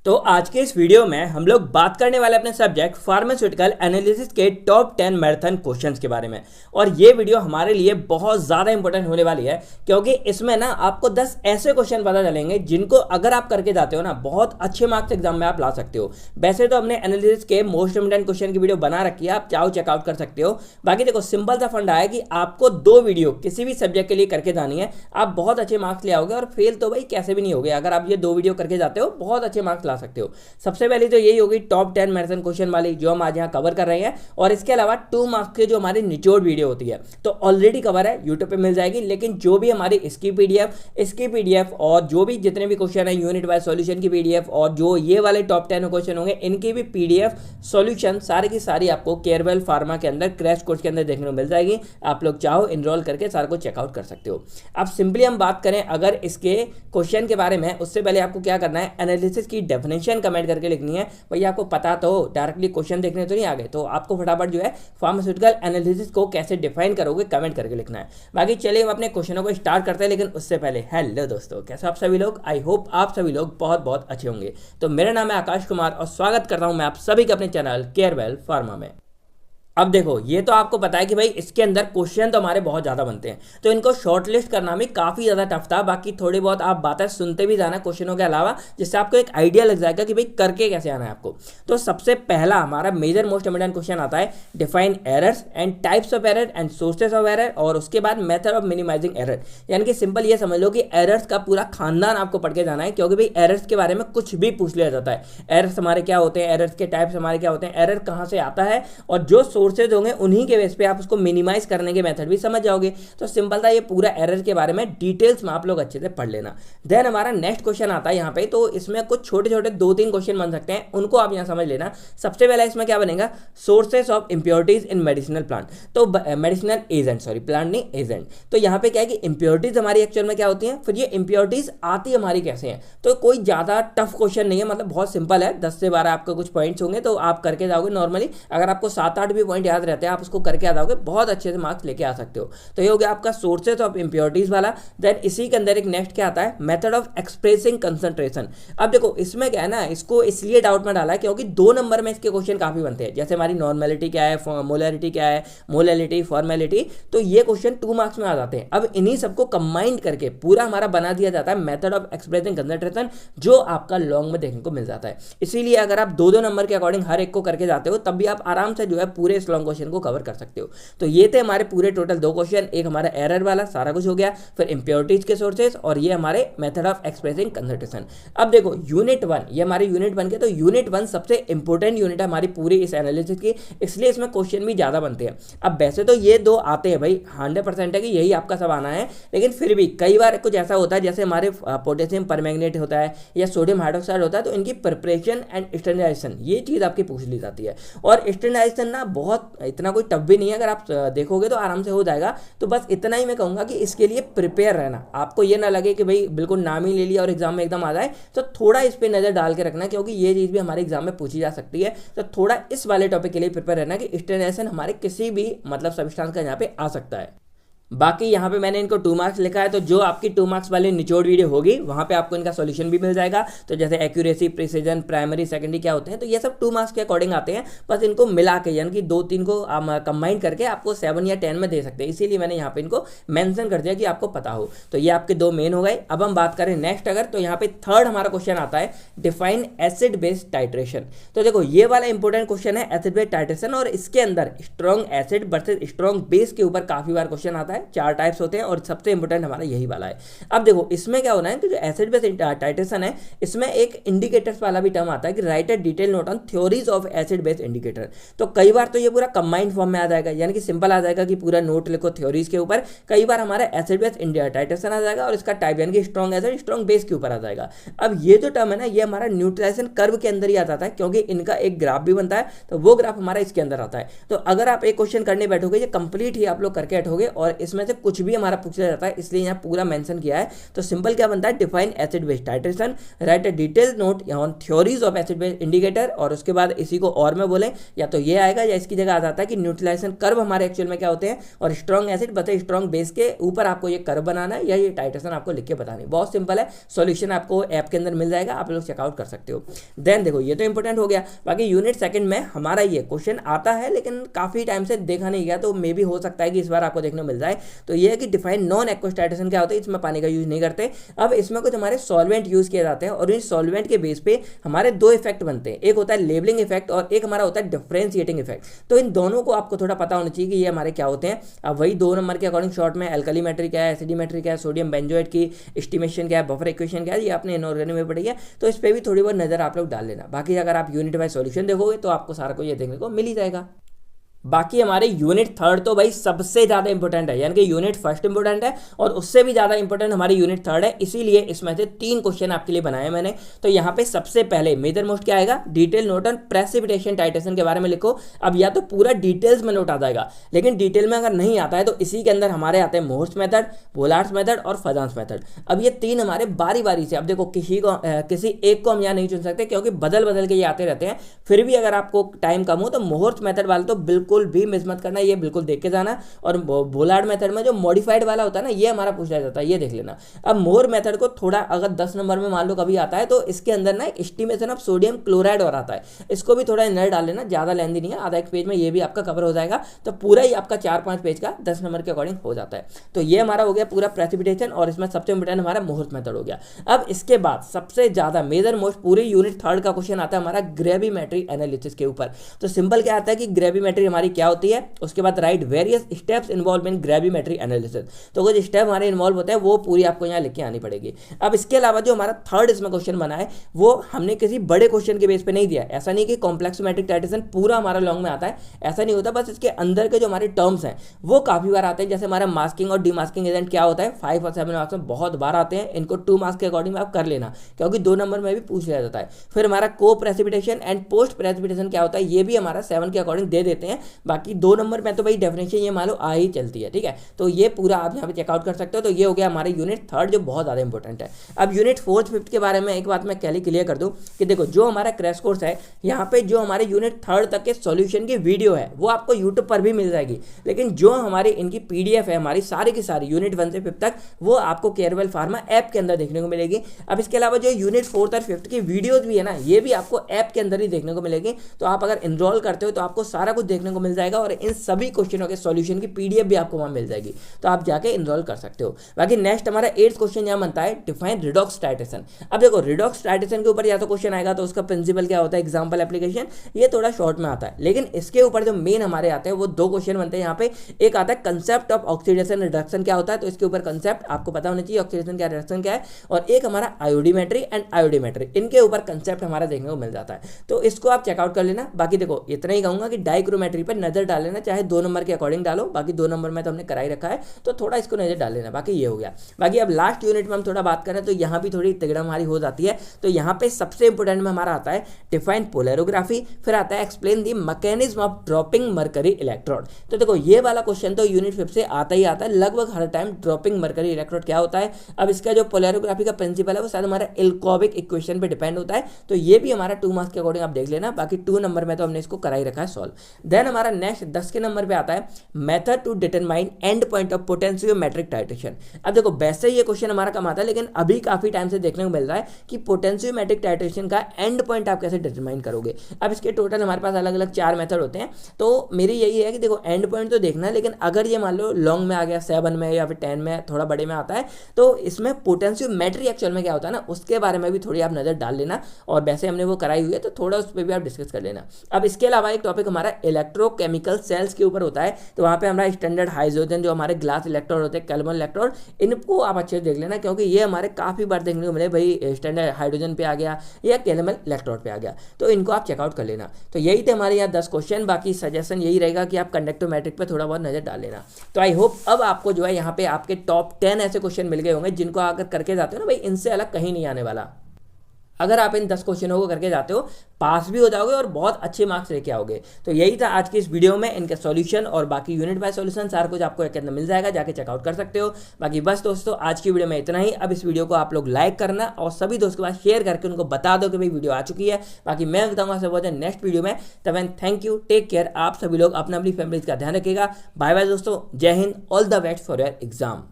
तो आज के इस वीडियो में हम लोग बात करने वाले अपने सब्जेक्ट फार्मास्यूटिकल एनालिसिस के टॉप 10 मैराथन क्वेश्चंस के बारे में। और ये वीडियो हमारे लिए बहुत ज़्यादा इंपॉर्टेंट होने वाली है क्योंकि इसमें ना आपको 10 ऐसे क्वेश्चन पता चलेंगे जिनको अगर आप करके जाते हो ना बहुत अच्छे मार्क्स एग्जाम में आप ला सकते हो। वैसे तो हमने एनालिसिस के मोस्ट इंपोर्टेंट क्वेश्चन की वीडियो बना रखी है, आप चाहो चेकआउट कर सकते हो। बाकी देखो सिंपल सा फंडा है कि आपको 2 वीडियो किसी भी सब्जेक्ट के लिए करके जानी है, आप बहुत अच्छे मार्क्स ले आओगे और फेल तो भाई कैसे भी नहीं होगे। अगर आप ये 2 वीडियो करके जाते हो बहुत अच्छे मार्क्स ला सकते हो। सबसे पहले तो यही होगी टॉप 10 मैराथन क्वेश्चन वाली जो हम आज यहाँ कवर कर रहे हैं। और इसके अलावा 2 मार्क्स की जो हमारी निचोड़ वीडियो होती है तो ऑलरेडी कवर है, यूट्यूब पे मिल जाएगी। लेकिन जो भी हमारी इसकी पीडीएफ और जो भी जितने भी क्वेश्चन है यूनिट वाइज सॉल्यूशन की पीडीएफ और जो ये वाले टॉप 10 क्वेश्चन होंगे इनकी भी पीडीएफ सॉल्यूशन सारी की सारी आपको केयरवेल फार्मा के अंदर क्रैश कोर्स के अंदर देखने को मिल जाएगी। आप लोग चाहो इनरोल करके सारा को चेकआउट कर सकते हो। अब सिंपली हम बात करें अगर इसके क्वेश्चन के बारे में, उससे पहले आपको क्या करना है, एनालिसिस की डेफिनेशन कमेंट करके लिखनी है। भैया आपको पता तो डायरेक्टली क्वेश्चन देखने तो नहीं आ गए, तो आपको फटाफट जो है फार्मास्यूटिकल एनालिसिस को कैसे डिफाइन करोगे कमेंट करके लिखना है। बाकी चलिए हम अपने क्वेश्चनों को स्टार्ट करते हैं, लेकिन उससे पहले हेलो दोस्तों, कैसे आप सभी लोग। आई होप आप सभी लोग बहुत बहुत अच्छे होंगे। तो मेरा नाम है आकाश कुमार और स्वागत करता हूं मैं आप सभी के अपने चैनल केयरवेल फार्मा में। अब देखो ये तो आपको पता है कि भाई इसके अंदर क्वेश्चन तो हमारे बहुत ज़्यादा बनते हैं, तो इनको शॉर्टलिस्ट करना भी काफ़ी ज़्यादा टफ था। बाकी थोड़ी बहुत आप बातें सुनते भी जाना क्वेश्चनों के अलावा, जिससे आपको एक आइडिया लग जाएगा कि भाई करके कैसे आना है आपको। तो सबसे पहला हमारा मेजर मोस्ट इम्पोर्टेंट क्वेश्चन आता है define errors and types of error and sources of error, और उसके बाद मेथड ऑफ मिनिमाइजिंग एरर। यानी कि सिंपल ये समझ लो कि एरर्स का पूरा खानदान आपको पढ़ के जाना है, क्योंकि भाई एरर्स के बारे में कुछ भी पूछ लिया जाता है। एरर्स हमारे क्या होते हैं, एरर्स के टाइप्स हमारे क्या होते हैं, एरर कहाँ से आता है, और जो सोर्सेज होंगे उन्हीं के बेस पे आप उसको मिनिमाइज करने के मेथड भी समझ जाओगे। तो सिंपल था ये पूरा एरर के बारे में डिटेल्स में आप लोग अच्छे से पढ़ लेना। देन हमारा नेक्स्ट क्वेश्चन आता है यहाँ पे, तो इसमें कुछ छोटे छोटे 2-3 क्वेश्चन बन सकते हैं, उनको आप यहाँ समझ लेना। सबसे पहला इसमें क्या बनेगा, sources of impurities in medicinal plant, तो मेडिसिनल एजेंट, सॉरी प्लांट नहीं एजेंट। तो यहाँ पे क्या है कि इंप्योरिटीज हमारी एक्चुअल में क्या होती हैं, फिर ये इंप्योरिटीज आती हमारी कैसे हैं। तो कोई ज़्यादा टफ क्वेश्चन नहीं है, मतलब बहुत सिंपल है। 10 से 12 आपको कुछ पॉइंट्स होंगे तो आप करके जाओगे नॉर्मली। अगर आपको 7-8 भी पॉइंट याद रहते हैं आप उसको करके आ जाओगे, बहुत अच्छे से मार्क्स लेके आ सकते हो। तो ये हो गया आपका सोर्सेज ऑफ इंप्योरिटीज वाला। देन इसी के अंदर एक नेक्स्ट क्या आता है, मेथड ऑफ एक्सप्रेसिंग कंसंट्रेशन। अब देखो इसमें क्या है ना, इसको इसलिए डाउट में डाला है क्योंकि 2 नंबर में इसके क्वेश्चन काफी बनते हैं। जैसे हमारी नॉर्मेलिटी क्या है, मोलरिटी क्या है, मोलैलिटी, फॉर्मेलिटी, तो ये क्वेश्चन 2 मार्क्स में आ जाते हैं। अब इन्हीं सबको कंबाइन करके पूरा हमारा बना दिया जाता है मेथड ऑफ एक्सप्रेसिंग कंसंट्रेशन, जो आपका लॉन्ग में देखने को मिल जाता है। इसीलिए अगर आप 2-2 नंबर के अकॉर्डिंग हर एक को करके जाते हो तब भी आप आराम से जो है पूरे इस लॉन्ग क्वेश्चन को कवर कर सकते हो। तो ये थे हमारे पूरे टोटल 2 क्वेश्चन, एक हमारा एरर वाला सारा कुछ हो गया, फिर इंप्योरिटीज के सोर्सेज, और ये हमारे मेथड ऑफ एक्सप्रेसिंग कंसंट्रेशन। अब देखो यूनिट 1, ये हमारी यूनिट 1 के, तो यूनिट 1 सबसे इंपॉर्टेंट यूनिट है हमारी पूरी इस एनालिसिस की, इसलिए इसमें क्वेश्चन भी ज़्यादा बनते हैं। अब वैसे तो ये 2 आते हैं भाई, 100% है कि यही आपका सब आना है, लेकिन फिर भी कई बार कुछ ऐसा होता है जैसे हमारे पोटेशियम परमैंगनेट होता है या सोडियम हाइड्रोक्साइड होता है, तो इनकी प्रिपरेशन एंड स्टैंडर्डाइजेशन ये चीज़ आपकी पूछ ली जाती है। और स्टैंडर्डाइजेशन ना बहुत इतना कोई टफ भी नहीं है, अगर आप देखोगे तो आराम से हो जाएगा। तो बस इतना ही मैं कहूँगा कि इसके लिए प्रिपेयर रहना, आपको ये ना लगे कि भाई बिल्कुल नाम ही ले लिया और एग्जाम में एकदम आ जाए। तो थोड़ा इस पर नज़र डाल के रखना, क्योंकि ये चीज़ भी हमारे एग्जाम में पूछी जा सकती है। तो थोड़ा इस वाले टॉपिक के लिए प्रिपेयर रहना कि स्टैंडर्डाइजेशन हमारे किसी भी मतलब सब्सटेंस का यहाँ पे आ सकता है। बाकी यहाँ पे मैंने इनको 2 मार्क्स लिखा है, तो जो आपकी 2 मार्क्स वाली निचोड़ वीडियो होगी वहाँ पे आपको इनका सॉल्यूशन भी मिल जाएगा। तो जैसे एक्यूरेसी, प्रिसीजन, प्राइमरी, सेकेंडरी क्या होते हैं, तो ये सब 2 मार्क्स के अकॉर्डिंग आते हैं। बस इनको मिला के यानी कि 2-3 को कंबाइन करके आपको 7 या 10 में दे सकते हैं, इसीलिए मैंने यहाँ पे इनको मेंशन कर दिया कि आपको पता हो। तो ये आपके 2 मेन हो गए। अब हम बात करें नेक्स्ट अगर, तो यहाँ पे थर्ड हमारा क्वेश्चन आता है डिफाइन एसिड बेस टाइट्रेशन। तो देखो ये वाला इंपॉर्टेंट क्वेश्चन है एसिड बेस टाइट्रेशन, और इसके अंदर strong acid versus strong base के ऊपर काफी बार क्वेश्चन आता है। 4 टाइप्स होते हैं और सबसे इंपॉर्टेंट हमारा यही वाला है। अब देखो इसमें क्या होना है कि जो एसिड बेस टाइट्रेशन है इसमें एक इंडिकेटर्स वाला भी टर्म आता है कि right a detail note on theories of acid base indicator. तो कई बार तो ये पूरा कंबाइंड फॉर्म में आ जाएगा, यानी कि सिंपल आ जाएगा कि पूरा नोट लिखो थ्योरीज के ऊपर। कई बार हमारा एसिड बेस टाइट्रेशन आ जाएगा और इसका टाइप यानी कि स्ट्रॉन्ग एसिड स्ट्रॉन्ग बेस के ऊपर आ जाएगा। अब ये जो टर्म है ना, ये हमारा न्यूट्रलाइजेशन कर्व के अंदर ही आ जाता है, क्योंकि इनका एक ग्राफ भी बनता है, तो वो ग्राफ हमारा इसके अंदर आता है। तो अगर आप एक क्वेश्चन करने बैठोगे ये कंप्लीट ही आप लोग करके बैठोगे और इसमें से कुछ भी हमारा पूछा जाता है, इसलिए यहाँ पूरा मेंशन किया है। तो सिंपल क्या बनता है, define acid base titration, right a detailed note on theories of acid base indicator, और उसके बाद इसी को और में बोले या तो ये आएगा या इसकी जगह आ जाता है कि न्यूट्रलाइजेशन कर्व हमारे एक्चुअल में क्या होते हैं, और स्ट्रॉन्ग एसिड बता स्ट्रॉन्ग बेस के ऊपर आपको ये कर्व बनाना है या ये टाइट्रेशन आपको लिख के बतानी। बहुत सिंपल है, सॉल्यूशन आपको ऐप के अंदर मिल जाएगा, आप लोग चेकआउट कर सकते हो। देन देखो ये तो इंपॉर्टेंट हो गया। बाकी यूनिट सेकंड में हमारा ये क्वेश्चन आता है, लेकिन काफी टाइम से देखा नहीं गया, तो मे भी हो सकता है कि इस बार आपको देखने को मिल जाए। तो ये है कि डिफाइन नॉन एक्वस टाइट्रेशन क्या होता है, इसमें पानी का यूज नहीं करते। अब इसमें कुछ हमारे सॉल्वेंट यूज किए जाते हैं, और इन सॉल्वेंट के बेस पे हमारे दो इफेक्ट बनते हैं, एक होता है लेबलिंग इफेक्ट और एक हमारा होता है डिफरेंशिएटिंग इफेक्ट। तो इन दोनों को आपको थोड़ा पता होना चाहिए कि ये हमारे क्या होते हैं। अब वही 2 नंबर के अकॉर्डिंग शॉर्ट में एल्कलीमेट्री क्या है, एसिडीमेट्री क्या है, सोडियम बेंजोएट की एस्टिमेशन क्या है, बफर इक्वेशन क्या है, ये आपने इनऑर्गेनिक में पढ़ी है, तो इस पर भी थोड़ी बहुत नजर आप लोग डाल लेना। बाकी अगर आप यूनिट वाइज सॉल्यूशन देखोगे तो आपको सारा कुछ ये देखने को मिल ही जाएगा। बाकी हमारे यूनिट थर्ड तो भाई सबसे ज़्यादा इंपॉर्टेंट है, यानी कि यूनिट फर्स्ट इंपॉर्टेंट है और उससे भी ज़्यादा इंपॉर्टेंट हमारी यूनिट थर्ड है, इसीलिए इसमें से 3 क्वेश्चन आपके लिए बनाए मैंने। तो यहाँ पे सबसे पहले मेजर मोस्ट क्या आएगा, detail note on precipitation titration के बारे में लिखो। अब या तो पूरा डिटेल्स में नोट आ जाएगा, लेकिन डिटेल में अगर नहीं आता है तो इसी के अंदर हमारे आते हैं मोर्स मेथड, वोलार्ड्स मेथड और फजांस मेथड। अब ये 3 हमारे बारी बारी से, अब देखो किसी एक को हम यहाँ नहीं चुन सकते क्योंकि बदल बदल के ये आते रहते हैं। फिर भी अगर आपको टाइम कम हो तो मोर्स मेथड वाले तो बिल्कुल भी मिस मत करना, ये बिल्कुल देख के जाना। और वोलार्ड मेथड में जो मॉडिफाइड वाला होता है ना, ये हमारा पूछा जाता है, ये देख लेना। अब मोर मेथड को थोड़ा अगर 10 नंबर में मान लो कभी आता है तो इसके अंदर ना एस्टिमेशन ऑफ सोडियम क्लोराइड और आता है, इसको भी थोड़ा नजर डाल लेना, ज्यादा लेंदी नहीं है, आधा 1 पेज में ये भी आपका कवर हो जाएगा। तो पूरा ही आपका 4-5 पेज का 10 नंबर के अकॉर्डिंग हो जाता है। तो ये हमारा हो गया पूरा प्रेसिपिटेशन, और इसमें सबसे इंपॉर्टेंट हमारा मोहर्स मेथड हो गया। अब इसके बाद सबसे ज्यादा मेजर मोस्ट पूरी यूनिट थर्ड का क्वेश्चन आता है हमारा ग्रेविमेट्री एनालिसिस के ऊपर। तो सिंपल क्या आता है कि ग्रेविमेट्री हमारी क्या होती है, उसके बाद right various steps involve in gravimetry analysis. तो कुछ स्टेप हमारे इन्वॉल्व होते हैं, वो पूरी आपको यहाँ लिख के आनी पड़ेगी। अब इसके अलावा जो हमारा थर्ड इसमें क्वेश्चन बना है वो हमने किसी बड़े क्वेश्चन के बेस पे नहीं दिया। ऐसा नहीं कि कॉम्प्लेक्स मैट्रिक टाइट्रेशन पूरा हमारा लॉन्ग में आता है, ऐसा नहीं होता। बस इसके अंदर के जो हमारे टर्म्स हैं वो काफी बार आते हैं, जैसे हमारा मास्किंग और डीमास्किंग एजेंट क्या होता है, 5 और 7 मार्क्स में बहुत बार आते हैं। इनको 2 मार्क्स के अकॉर्डिंग आप कर लेना, क्योंकि 2 नंबर में भी पूछ लिया जाता है। फिर हमारा को प्रेसिपिटेशन एंड पोस्ट प्रेसिपिटेशन क्या होता है, ये भी हमारा 7 के अकॉर्डिंग दे देते हैं। बाकी 2 नंबर में तो भाई डेफिनेशन ये मान लो आ ही चलती है, ठीक है। तो ये पूरा आप यहाँ पे चेकआउट कर सकते हो। तो ये हो गया हमारे यूनिट थर्ड, जो बहुत ज़्यादा इंपॉर्टेंट है। अब यूनिट फोर्थ फिफ्थ के बारे में एक बात मैं क्लियर कर दूं कि देखो जो हमारा क्रैश कोर्स है, यहाँ पे जो हमारे यूनिट थर्ड तक के सॉल्यूशन की वीडियो है वो आपको यूट्यूब पर भी मिल जाएगी, लेकिन जो हमारी इनकी पीडीएफ है हमारी सारी की सारी यूनिट 1 से 5 तक, वो आपको केयरवेल फार्मा ऐप के अंदर देखने को मिलेगी। अब इसके अलावा जो यूनिट फोर्थ और फिफ्थ की वीडियोज भी है ना, ये भी आपको ऐप के अंदर ही देखने को मिलेगी। तो आप अगर इनरोल करते हो तो आपको सारा कुछ देखने को मिल जाएगा, और इन सभी क्वेश्चनों के सॉल्यूशन की पीडीएफ भी आपको वहां मिल जाएगी, तो आप जाके इनरोल कर सकते हो। बाकी नेक्स्ट हमारा 8th क्वेश्चन यहाँ बनता है डिफाइन रिडॉक्स टाइट्रेशन। अब देखो रिडॉक्स टाइट्रेशन के ऊपर या तो क्वेश्चन आएगा तो उसका प्रिंसिपल क्या होता है, एग्जांपल एप्लीकेशन, ये थोड़ा शॉर्ट में आता है। लेकिन इसके ऊपर जो मेन हमारे आते हैं वो 2 क्वेश्चन बनते हैं यहाँ पे। एक आता है कंसेप्ट ऑफ ऑक्सीडेशन रिडक्शन क्या होता है, तो इसके ऊपर कंसेप्ट आपको पता होना चाहिए, ऑक्सीडेशन क्या रिडक्शन क्या है। और एक हमारा आयोडीमेट्री एंड आयोडीमेट्री, इनके ऊपर कंसेप्ट हमारा देखने को मिल जाता है, तो इसको आप चेकआउट कर लेना। बाकी देखो इतना ही कहूंगा कि डाइक्रोमेट्री पर नजर डाल लेना, चाहे 2 नंबर के अकॉर्डिंग डालो, बाकी 2 नंबर में तो हमने कराई रखा है, तो थोड़ा इसको नजर डाल लेना। बाकी ये हो गया। बाकी अब लास्ट यूनिट में हम थोड़ा बात करें तो यहाँ भी थोड़ी तिगड़ा हमारी हो जाती है। तो यहाँ पे सबसे इंपॉर्टेंट में हमारा आता है डिफाइन पोलैरोग्राफी, फिर आता है explain the mechanism of dropping mercury electrode. तो देखो ये वाला क्वेश्चन तो यूनिट 5 से आता ही आता है लगभग हर टाइम, ड्रॉपिंग मरकरी इलेक्ट्रोड क्या होता है। अब इसका जो पोलैरोग्राफी का प्रिंसिपल है वो शायद हमारा एल्कोबिक इक्वेशन पे डिपेंड होता है, तो ये भी हमारा 2 मार्क्स के अकॉर्डिंग आप देख लेना। बाकी 2 नंबर में तो हमने इसको कराई रखा है सॉल्व। देन हमारा नेक्स्ट 10 के नंबर पे आता है method to determine end point of potentiometric titration. अब देखो वैसे ये क्वेश्चन हमारा कम आता है, लेकिन अभी काफी टाइम से देखने को मिल रहा है कि पोटेंशियोमेट्रिक टाइट्रेशन का एंड पॉइंट आप कैसे डिटरमाइन करोगे। अब इसके टोटल हमारे पास अलग अलग 4 मेथड होते हैं, तो मेरी यही है कि देखो एंड पॉइंट तो देखना है, लेकिन अगर ये मान लो लॉन्ग में आ गया, 7 में या फिर 10 में, थोड़ा बड़े में आता है, तो इसमें पोटेंशियोमेट्री एक्चुअल में क्या होता है ना, उसके बारे में भी थोड़ी आप नजर डाल लेना। और वैसे हमने वो कराई हुई है तो थोड़ा उस पर भी आप डिस्कस कर लेना। अब इसके अलावा एक टॉपिक हमारा इलेक्ट्रोकेमिकल सेल्स के ऊपर होता है, तो वहाँ पे हमारा स्टैंडर्ड हाइड्रोजन जो हमारे ग्लास इलेक्ट्रोड होते हैं, कैल्विन इलेक्ट्रोड, इनको आप अच्छे से देख लेना, क्योंकि ये हमारे काफी बार देखने को मिले भाई स्टैंडर्ड हाइड्रोजन पे आ गया या कैल्विन इलेक्ट्रोड पे आ गया, तो इनको आप चेकआउट कर लेना। तो यही थे हमारे यहाँ 10 क्वेश्चन। बाकी सजेशन यही रहेगा कि आप कंडक्टोमेट्रिक पे थोड़ा बहुत नजर डाल लेना। तो आई होप अब आपको जो है यहाँ पे आपके टॉप 10 ऐसे क्वेश्चन मिल गए होंगे जिनको अगर करके जाते हो ना भाई, इनसे अलग कहीं नहीं आने वाला। अगर आप इन 10 क्वेश्चनों को करके जाते हो पास भी हो जाओगे और बहुत अच्छे मार्क्स लेके आओगे। तो यही था आज की इस वीडियो में, इनके सॉल्यूशन और बाकी यूनिट बाय सॉल्यूशन सारा कुछ आपको एक अंदर मिल जाएगा, जाके चेकआउट कर सकते हो। बाकी बस दोस्तों आज की वीडियो में इतना ही। अब इस वीडियो को आप लोग लाइक करना और सभी दोस्तों के पास शेयर करके उनको बता दो कि भाई वीडियो आ चुकी है। बाकी मैं बताऊंगा सब नेक्स्ट वीडियो में। तब and thank you, take care. आप सभी लोग अपना अपनी फैमिली का ध्यान रखिएगा। बाय बाय दोस्तों, जय Hind, all the best for your exam.